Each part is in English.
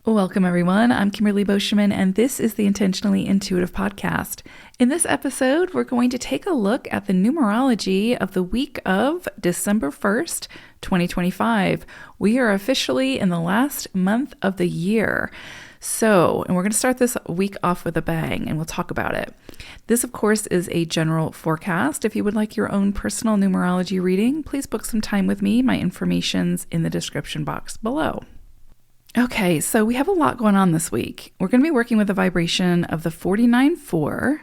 Welcome, everyone. I'm Kimberly Boschman, and this is the Intentionally Intuitive Podcast. In this episode, we're going to take a look at the numerology of the week of December 1st, 2025. We are officially in the last month of the year. And we're going to start this week off with a bang, and we'll talk about it. This, of course, is a general forecast. If you would like your own personal numerology reading, please book some time with me. My information's in the description box below. Okay, so we have a lot going on this week. We're going to be working with the vibration of the 49-4,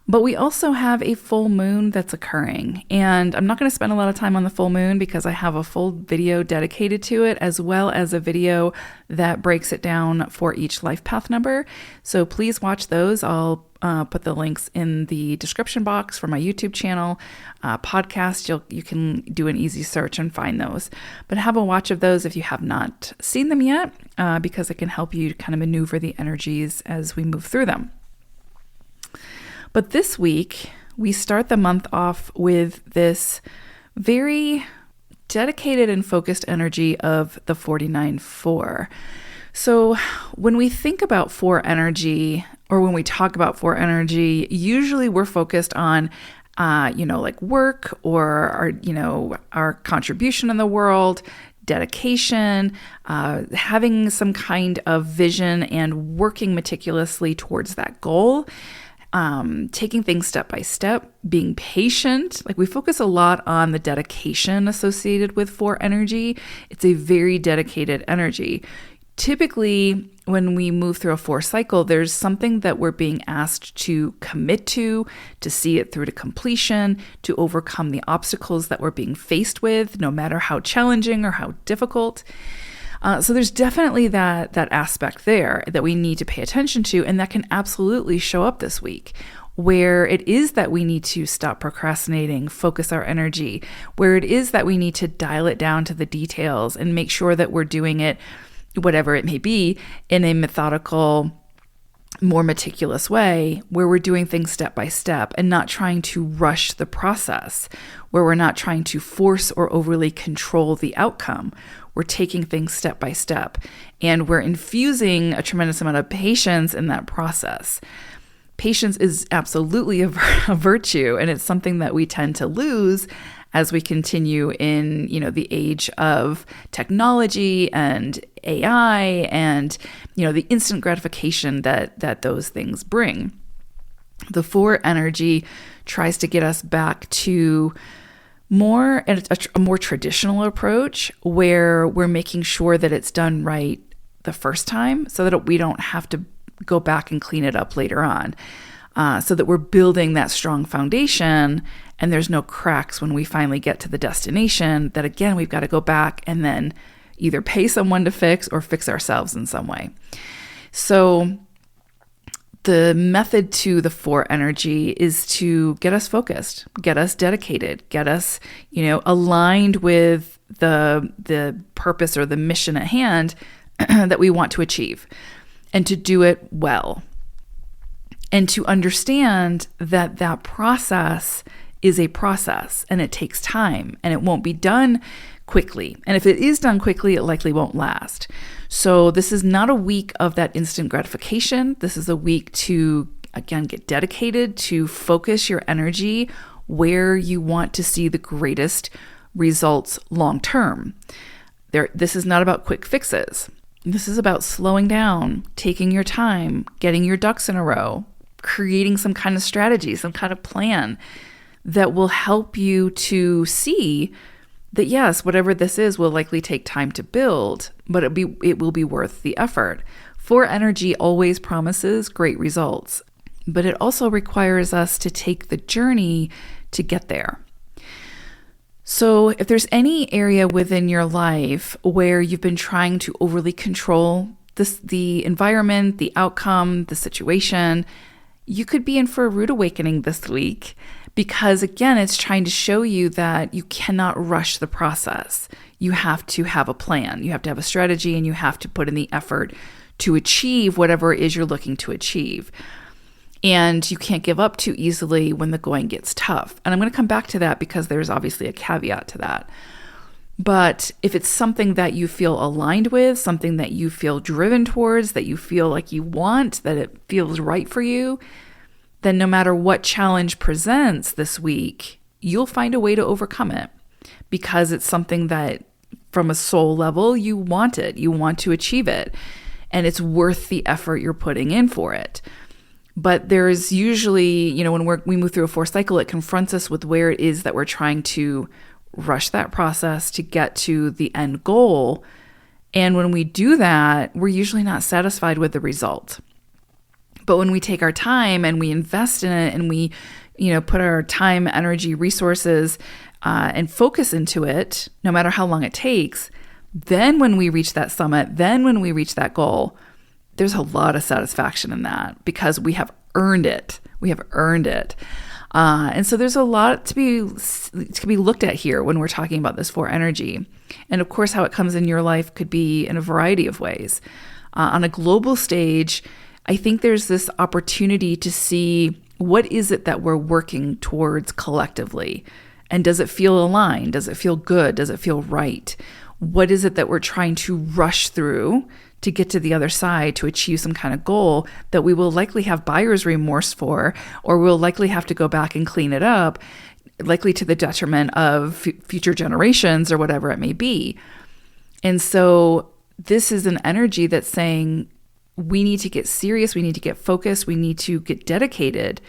but we also have a full moon that's occurring. And I'm not going to spend a lot of time on the full moon because I have a full video dedicated to it, as well as a video that breaks it down for each life path number. So please watch those. I'll put the links in the description box for my YouTube channel, podcast. You can do an easy search and find those. But have a watch of those if you have not seen them yet, because it can help you kind of maneuver the energies as we move through them. But this week, we start the month off with this very dedicated and focused energy of the 49-4. So when we think about 4 energy, or when we talk about 4 energy, usually we're focused on, like work or our contribution in the world, dedication, having some kind of vision and working meticulously towards that goal, taking things step by step, being patient. Like we focus a lot on the dedication associated with 4 energy. It's a very dedicated energy. Typically, when we move through a 4 cycle, there's something that we're being asked to commit to see it through to completion, to overcome the obstacles that we're being faced with, no matter how challenging or how difficult. So there's definitely that aspect there that we need to pay attention to, and that can absolutely show up this week, where it is that we need to stop procrastinating, focus our energy, where it is that we need to dial it down to the details and make sure that we're doing it, whatever it may be, in a methodical, more meticulous way, where we're doing things step by step and not trying to rush the process, where we're not trying to force or overly control the outcome. We're taking things step by step, and we're infusing a tremendous amount of patience in that process. Patience is absolutely a virtue, and it's something that we tend to lose as we continue in, the age of technology and AI and, the instant gratification that those things bring. The 4 energy tries to get us back to a more traditional approach, where we're making sure that it's done right the first time so that we don't have to go back and clean it up later on. So that we're building that strong foundation and there's no cracks when we finally get to the destination that, again, we've got to go back and then either pay someone to fix or fix ourselves in some way. So the method to the 4 energy is to get us focused, get us dedicated, get us, aligned with the purpose or the mission at hand that we want to achieve, and to do it well. And to understand that process is a process, and it takes time, and it won't be done quickly. And if it is done quickly, it likely won't last. So this is not a week of that instant gratification. This is a week to, again, get dedicated, to focus your energy where you want to see the greatest results long term. This is not about quick fixes. This is about slowing down, taking your time, getting your ducks in a row, creating some kind of strategy, some kind of plan that will help you to see that, yes, whatever this is will likely take time to build, but it will be worth the effort. 4 energy always promises great results, but it also requires us to take the journey to get there. So if there's any area within your life where you've been trying to overly control the environment, the outcome, the situation, you could be in for a rude awakening this week, because again, it's trying to show you that you cannot rush the process. You have to have a plan, you have to have a strategy, and you have to put in the effort to achieve whatever it is you're looking to achieve. And you can't give up too easily when the going gets tough. And I'm going to come back to that because there's obviously a caveat to that. But if it's something that you feel aligned with, something that you feel driven towards, that you feel like you want, that it feels right for you, then no matter what challenge presents this week, you'll find a way to overcome it because it's something that from a soul level, you want it, you want to achieve it, and it's worth the effort you're putting in for it. But there's usually, when we move through a 4 cycle, it confronts us with where it is that we're trying to rush that process to get to the end goal. And when we do that, we're usually not satisfied with the result. But when we take our time and we invest in it and we, put our time, energy, resources, and focus into it, no matter how long it takes, then when we reach that summit, then when we reach that goal, there's a lot of satisfaction in that because we have earned it. We have earned it. And so there's a lot to be looked at here when we're talking about this 4 energy. And of course, how it comes in your life could be in a variety of ways. On a global stage, I think there's this opportunity to see what is it that we're working towards collectively? And does it feel aligned? Does it feel good? Does it feel right? What is it that we're trying to rush through to get to the other side to achieve some kind of goal that we will likely have buyer's remorse for, or we'll likely have to go back and clean it up, likely to the detriment of future generations or whatever it may be. And so this is an energy that's saying we need to get serious, we need to get focused, we need to get dedicated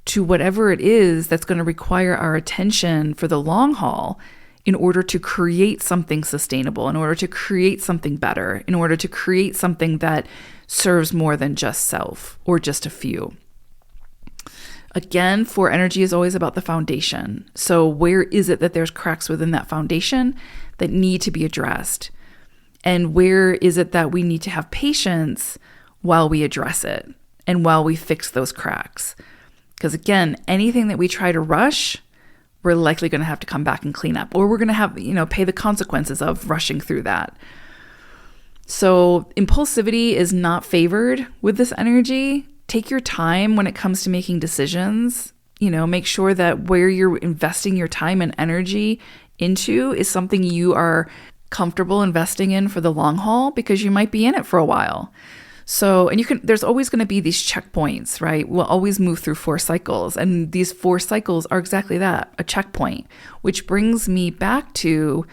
to whatever it is that's going to require our attention for the long haul in order to create something sustainable, in order to create something better, in order to create something that serves more than just self or just a few. Again, 4 energy is always about the foundation. So where is it that there's cracks within that foundation that need to be addressed? And where is it that we need to have patience while we address it and while we fix those cracks? Because again, anything that we try to rush, we're likely going to have to come back and clean up, or we're going to have, pay the consequences of rushing through that. So impulsivity is not favored with this energy. Take your time when it comes to making decisions. Make sure that where you're investing your time and energy into is something you are comfortable investing in for the long haul, because you might be in it for a while. So, there's always going to be these checkpoints, right? We'll always move through 4 cycles. And these 4 cycles are exactly that, a checkpoint, which brings me back to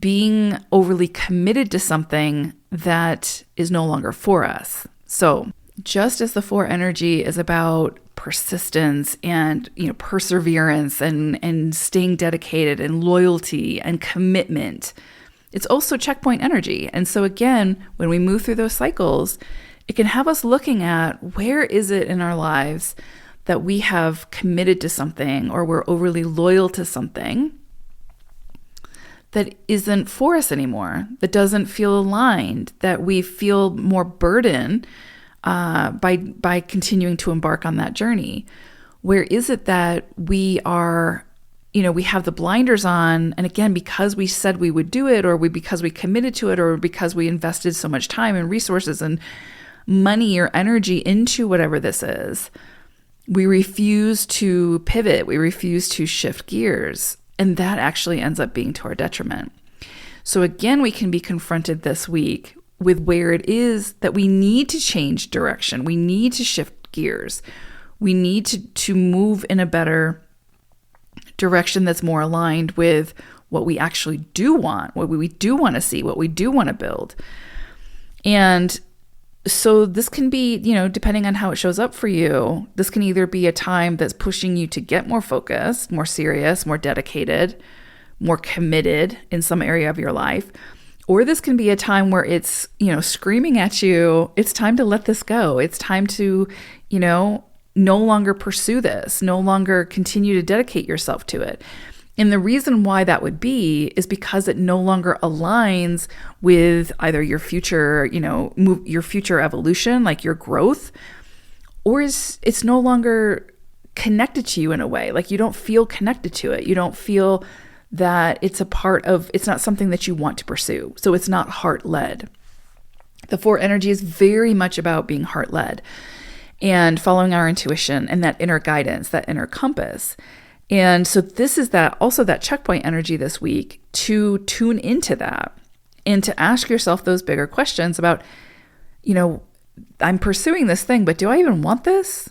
being overly committed to something that is no longer for us. So just as the 4 energy is about persistence and, perseverance and staying dedicated and loyalty and commitment, it's also checkpoint energy. And so again, when we move through those cycles, it can have us looking at where is it in our lives that we have committed to something or we're overly loyal to something that isn't for us anymore, that doesn't feel aligned, that we feel more burdened by continuing to embark on that journey. Where is it that we are, we have the blinders on, and again, because we said we would do it, or because we committed to it, or because we invested so much time and resources and money or energy into whatever this is, we refuse to pivot, we refuse to shift gears, and that actually ends up being to our detriment. So again, we can be confronted this week with where it is that we need to change direction, we need to shift gears, we need to move in a better direction that's more aligned with what we actually do want, what we do want to see, what we do want to build. And so this can be, depending on how it shows up for you, this can either be a time that's pushing you to get more focused, more serious, more dedicated, more committed in some area of your life. Or this can be a time where it's, screaming at you, it's time to let this go. It's time to, no longer pursue this, no longer continue to dedicate yourself to it. And the reason why that would be is because it no longer aligns with either your future, your future evolution, like your growth, or it's no longer connected to you in a way. Like you don't feel connected to it. You don't feel that it's not something that you want to pursue. So it's not heart-led. The 4 energy is very much about being heart-led and following our intuition and that inner guidance, that inner compass. And so this is that checkpoint energy this week to tune into that and to ask yourself those bigger questions about, I'm pursuing this thing, but do I even want this?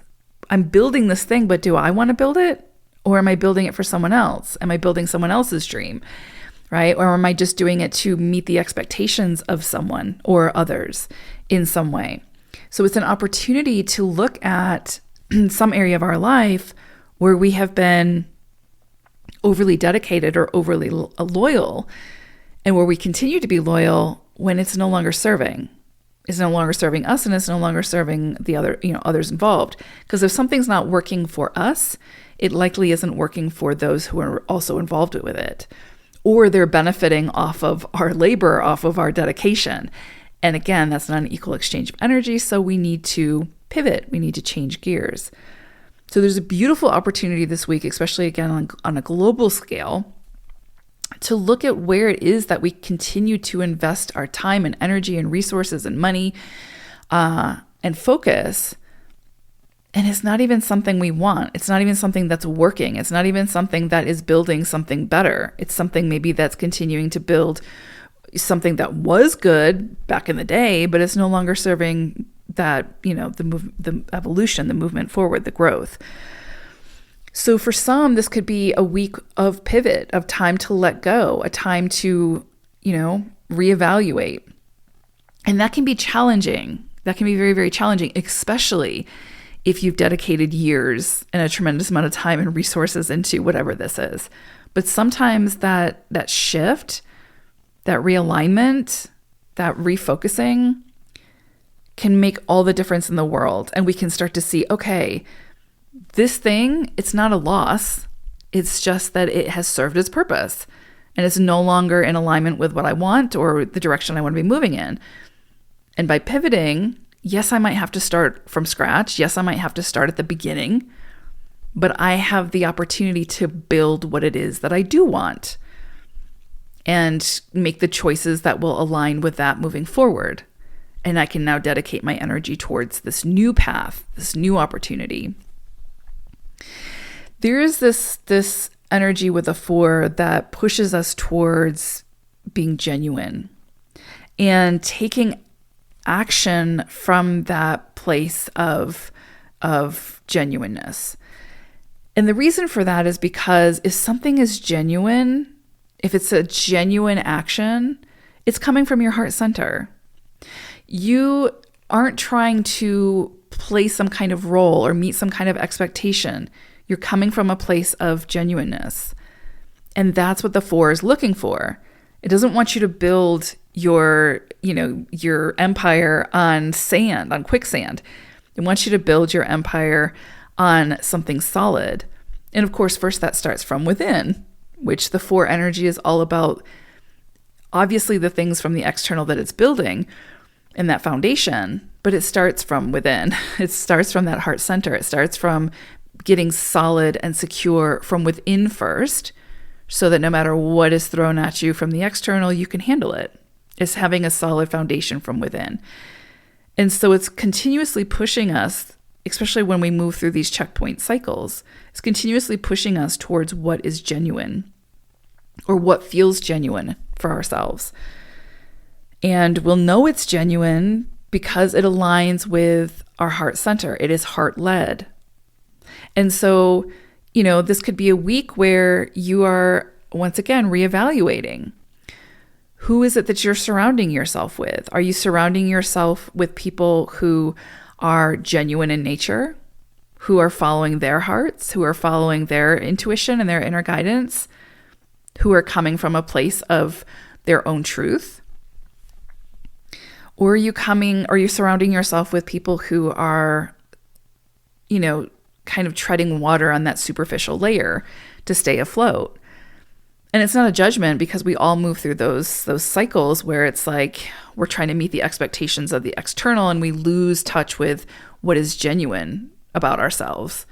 I'm building this thing, but do I want to build it? Or am I building it for someone else? Am I building someone else's dream, right? Or am I just doing it to meet the expectations of someone or others in some way? So it's an opportunity to look at some area of our life where we have been overly dedicated or overly loyal, and where we continue to be loyal when it's no longer serving. It's no longer serving us, and it's no longer serving the others involved. Because if something's not working for us, it likely isn't working for those who are also involved with it, or they're benefiting off of our labor, off of our dedication. And again, that's not an equal exchange of energy, so we need to pivot. We need to change gears. So there's a beautiful opportunity this week, especially again on a global scale, to look at where it is that we continue to invest our time and energy and resources and money and focus. And it's not even something we want. It's not even something that's working. It's not even something that is building something better. It's something maybe that's continuing to build something that was good back in the day, but it's no longer serving that, the evolution, the movement forward, the growth. So for some, this could be a week of pivot, of time to let go, a time to, reevaluate. And that can be challenging. That can be very, very challenging, especially if you've dedicated years and a tremendous amount of time and resources into whatever this is. But sometimes that shift, that realignment, that refocusing can make all the difference in the world. And we can start to see, okay, this thing, it's not a loss. It's just that it has served its purpose and it's no longer in alignment with what I want or the direction I want to be moving in. And by pivoting, yes, I might have to start from scratch. Yes, I might have to start at the beginning, but I have the opportunity to build what it is that I do want and make the choices that will align with that moving forward. And I can now dedicate my energy towards this new path, this new opportunity. There is this energy with a 4 that pushes us towards being genuine and taking action from that place of genuineness. And the reason for that is because if something is genuine, if it's a genuine action, it's coming from your heart center. You aren't trying to play some kind of role or meet some kind of expectation. You're coming from a place of genuineness. And that's what the 4 is looking for. It doesn't want you to build your empire on sand, on quicksand. It wants you to build your empire on something solid. And of course, first that starts from within, which the 4 energy is all about. Obviously the things from the external that it's building and that foundation, but it starts from within. It starts from that heart center. It starts from getting solid and secure from within first, so that no matter what is thrown at you from the external, you can handle it. It's having a solid foundation from within. And so it's continuously pushing us, especially when we move through these checkpoint cycles, it's continuously pushing us towards what is genuine or what feels genuine for ourselves. And we'll know it's genuine because it aligns with our heart center. It is heart-led. And so, this could be a week where you are, once again, reevaluating. Who is it that you're surrounding yourself with? Are you surrounding yourself with people who are genuine in nature, who are following their hearts, who are following their intuition and their inner guidance, who are coming from a place of their own truth? Or are you surrounding yourself with people who are, kind of treading water on that superficial layer to stay afloat? And it's not a judgment, because we all move through those cycles where it's like we're trying to meet the expectations of the external and we lose touch with what is genuine about ourselves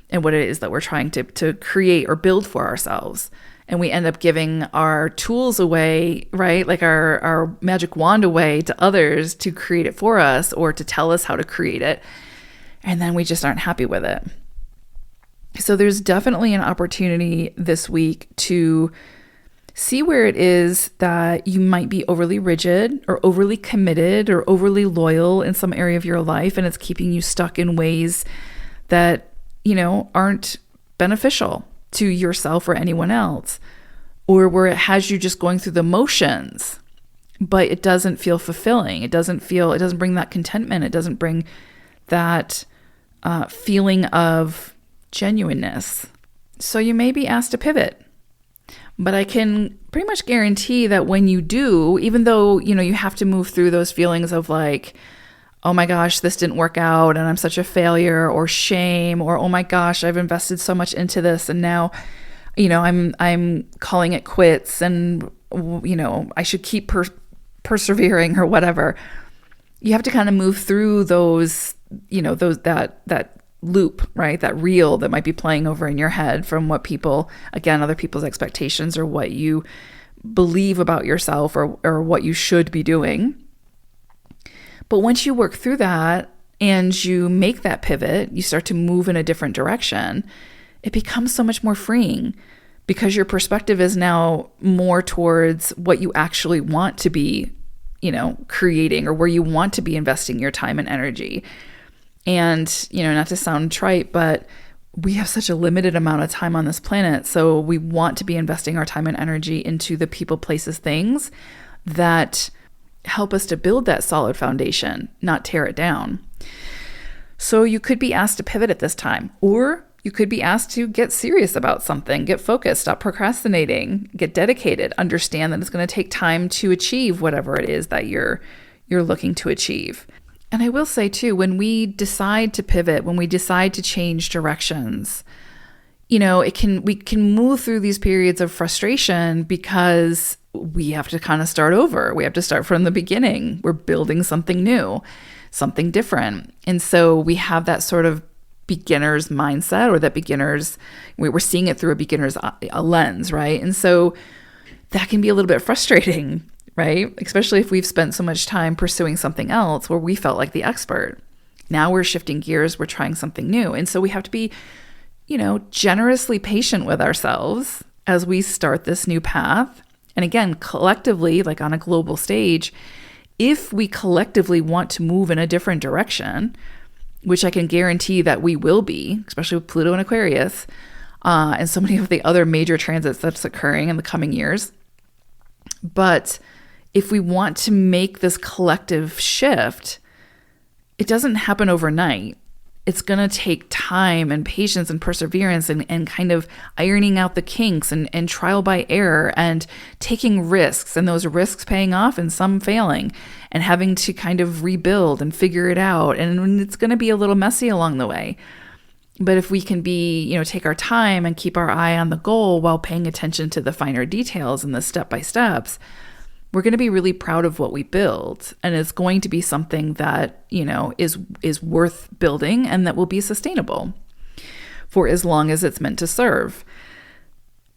and what it is that we're trying to create or build for ourselves. And we end up giving our tools away, right? Like our magic wand away to others to create it for us or to tell us how to create it. And then we just aren't happy with it. So there's definitely an opportunity this week to see where it is that you might be overly rigid or overly committed or overly loyal in some area of your life, and it's keeping you stuck in ways that, aren't beneficial to yourself or anyone else, or where it has you just going through the motions, but it doesn't feel fulfilling. It doesn't bring that contentment. It doesn't bring that feeling of genuineness. So you may be asked to pivot, but I can pretty much guarantee that when you do, even though, you have to move through those feelings of like, oh my gosh, this didn't work out and I'm such a failure, or shame, or oh my gosh, I've invested so much into this and now, I'm calling it quits and, I should keep persevering or whatever. You have to kind of move through those, that loop, right? That reel that might be playing over in your head from what people, again, other people's expectations or what you believe about yourself or what you should be doing. But once you work through that and you make that pivot, you start to move in a different direction, it becomes so much more freeing because your perspective is now more towards what you actually want to be, creating, or where you want to be investing your time and energy. And, not to sound trite, but we have such a limited amount of time on this planet. So we want to be investing our time and energy into the people, places, things that help us to build that solid foundation, not tear it down. So you could be asked to pivot at this time, or you could be asked to get serious about something, get focused, stop procrastinating, get dedicated, understand that it's going to take time to achieve whatever it is that you're looking to achieve. And I will say too, when we decide to pivot, when we decide to change directions, we can move through these periods of frustration because we have to kind of start over. We have to start from the beginning. We're building something new, something different. And so we have that sort of beginner's mindset, or that we're seeing it through a beginner's lens, right? And so that can be a little bit frustrating, right? Especially if we've spent so much time pursuing something else where we felt like the expert. Now we're shifting gears, we're trying something new. And so we have to be, generously patient with ourselves as we start this new path. And again, collectively, like on a global stage, if we collectively want to move in a different direction, which I can guarantee that we will be, especially with Pluto and Aquarius, and so many of the other major transits that's occurring in the coming years. But if we want to make this collective shift, it doesn't happen overnight. It's going to take time and patience and perseverance and kind of ironing out the kinks and trial by error and taking risks, and those risks paying off and some failing, and having to kind of rebuild and figure it out. And it's going to be a little messy along the way. But if we can take our time and keep our eye on the goal while paying attention to the finer details and the step-by-steps, we're going to be really proud of what we build. And it's going to be something that, is worth building and that will be sustainable for as long as it's meant to serve.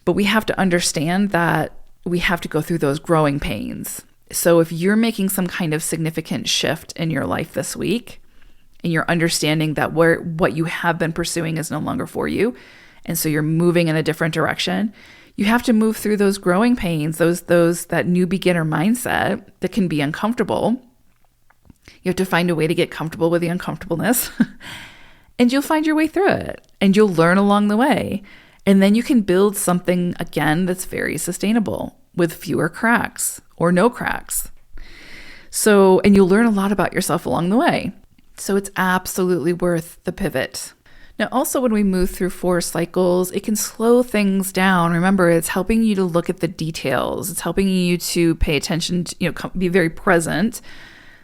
But we have to understand that we have to go through those growing pains. So if you're making some kind of significant shift in your life this week, and you're understanding that what you have been pursuing is no longer for you, and so you're moving in a different direction, you have to move through those growing pains, that new beginner mindset that can be uncomfortable. You have to find a way to get comfortable with the uncomfortableness, and you'll find your way through it, and you'll learn along the way. And then you can build something, again, that's very sustainable with fewer cracks or no cracks. So, and you'll learn a lot about yourself along the way. So it's absolutely worth the pivot. Now, also when we move through 4 cycles, it can slow things down. Remember, it's helping you to look at the details. It's helping you to pay attention to, be very present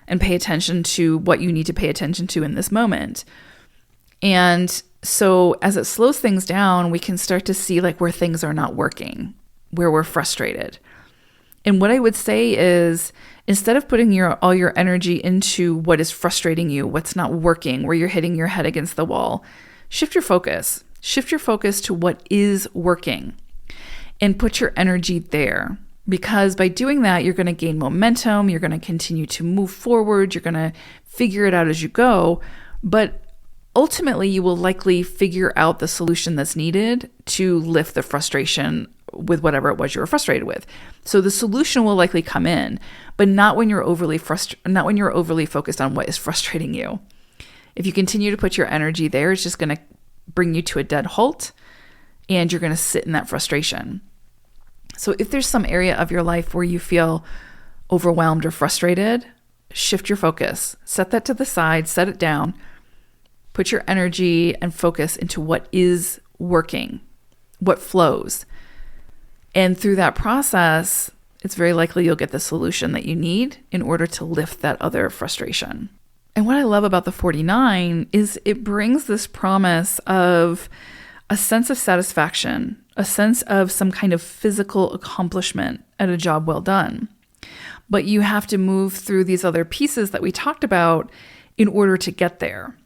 and pay attention to what you need to pay attention to in this moment. And so as it slows things down, we can start to see like where things are not working, where we're frustrated. And what I would say is, instead of putting all your energy into what is frustrating you, what's not working, where you're hitting your head against the wall, shift your focus. Shift your focus to what is working and put your energy there. Because by doing that, you're going to gain momentum. You're going to continue to move forward. You're going to figure it out as you go. But ultimately you will likely figure out the solution that's needed to lift the frustration with whatever it was you were frustrated with. So the solution will likely come in, but not when you're overly focused on what is frustrating you. If you continue to put your energy there, it's just going to bring you to a dead halt, and you're going to sit in that frustration. So if there's some area of your life where you feel overwhelmed or frustrated, shift your focus. Set that to the side, set it down. Put your energy and focus into what is working, what flows. And through that process, it's very likely you'll get the solution that you need in order to lift that other frustration. And what I love about the 49 is it brings this promise of a sense of satisfaction, a sense of some kind of physical accomplishment at a job well done. But you have to move through these other pieces that we talked about in order to get there.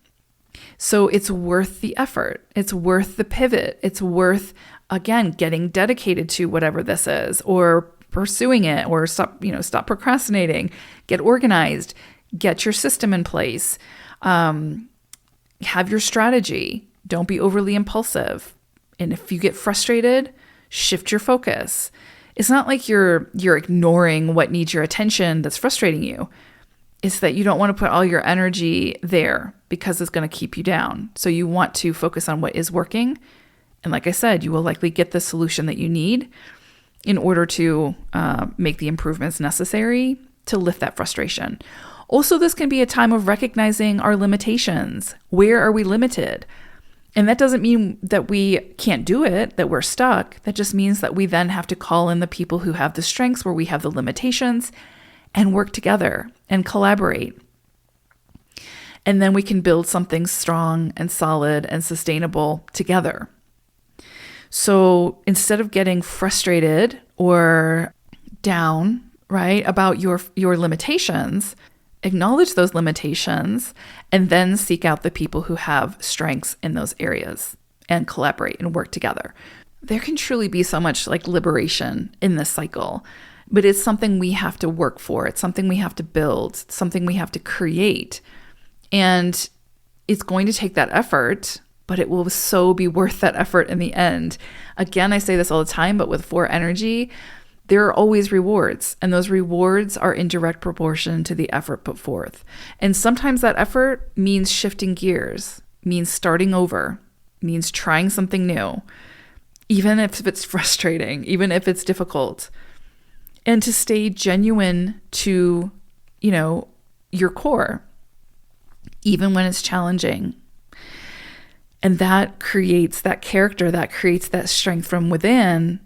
So it's worth the effort. It's worth the pivot. It's worth, again, getting dedicated to whatever this is, or pursuing it, or stop procrastinating, get organized, get your system in place, have your strategy. Don't be overly impulsive. And if you get frustrated, shift your focus. It's not like you're ignoring what needs your attention that's frustrating you. It's that you don't want to put all your energy there because it's going to keep you down. So you want to focus on what is working. And like I said, you will likely get the solution that you need in order to make the improvements necessary to lift that frustration. Also, this can be a time of recognizing our limitations. Where are we limited? And that doesn't mean that we can't do it, that we're stuck. That just means that we then have to call in the people who have the strengths where we have the limitations and work together and collaborate. And then we can build something strong and solid and sustainable together. So instead of getting frustrated or down, right, about your limitations, acknowledge those limitations and then seek out the people who have strengths in those areas and collaborate and work together. There can truly be so much like liberation in this cycle, but it's something we have to work for. It's something we have to build, it's something we have to create. And it's going to take that effort, but it will so be worth that effort in the end. Again, I say this all the time, but with 4 energy, there are always rewards, and those rewards are in direct proportion to the effort put forth. And sometimes that effort means shifting gears, means starting over, means trying something new, even if it's frustrating, even if it's difficult. And to stay genuine to, your core, even when it's challenging. And that creates that character, that creates that strength from within,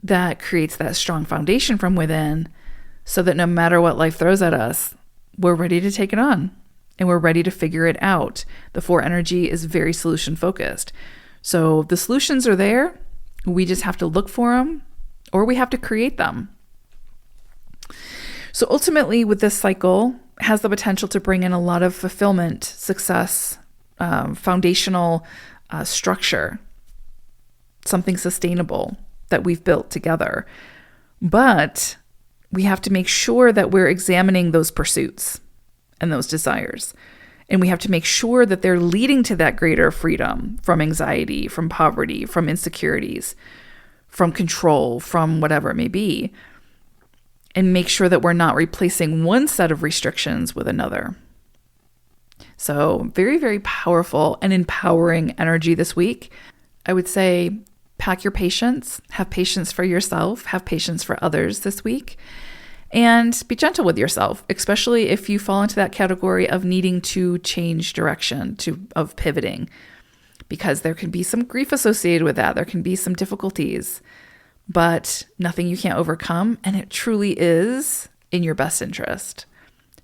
that creates that strong foundation from within, so that no matter what life throws at us, we're ready to take it on and we're ready to figure it out. The 4 energy is very solution focused. So the solutions are there. We just have to look for them, or we have to create them. So ultimately, with this cycle, has the potential to bring in a lot of fulfillment, success, foundational structure, something sustainable that we've built together. But we have to make sure that we're examining those pursuits and those desires. And we have to make sure that they're leading to that greater freedom from anxiety, from poverty, from insecurities, from control, from whatever it may be. And make sure that we're not replacing one set of restrictions with another. So very, very powerful and empowering energy this week. I would say pack your patience, have patience for yourself, have patience for others this week, and be gentle with yourself, especially if you fall into that category of needing to change direction, of pivoting, because there can be some grief associated with that. There can be some difficulties, but nothing you can't overcome. And it truly is in your best interest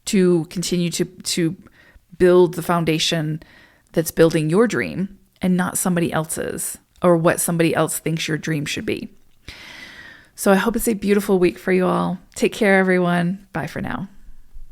to continue to build the foundation that's building your dream and not somebody else's, or what somebody else thinks your dream should be. So I hope it's a beautiful week for you all. Take care, everyone. Bye for now.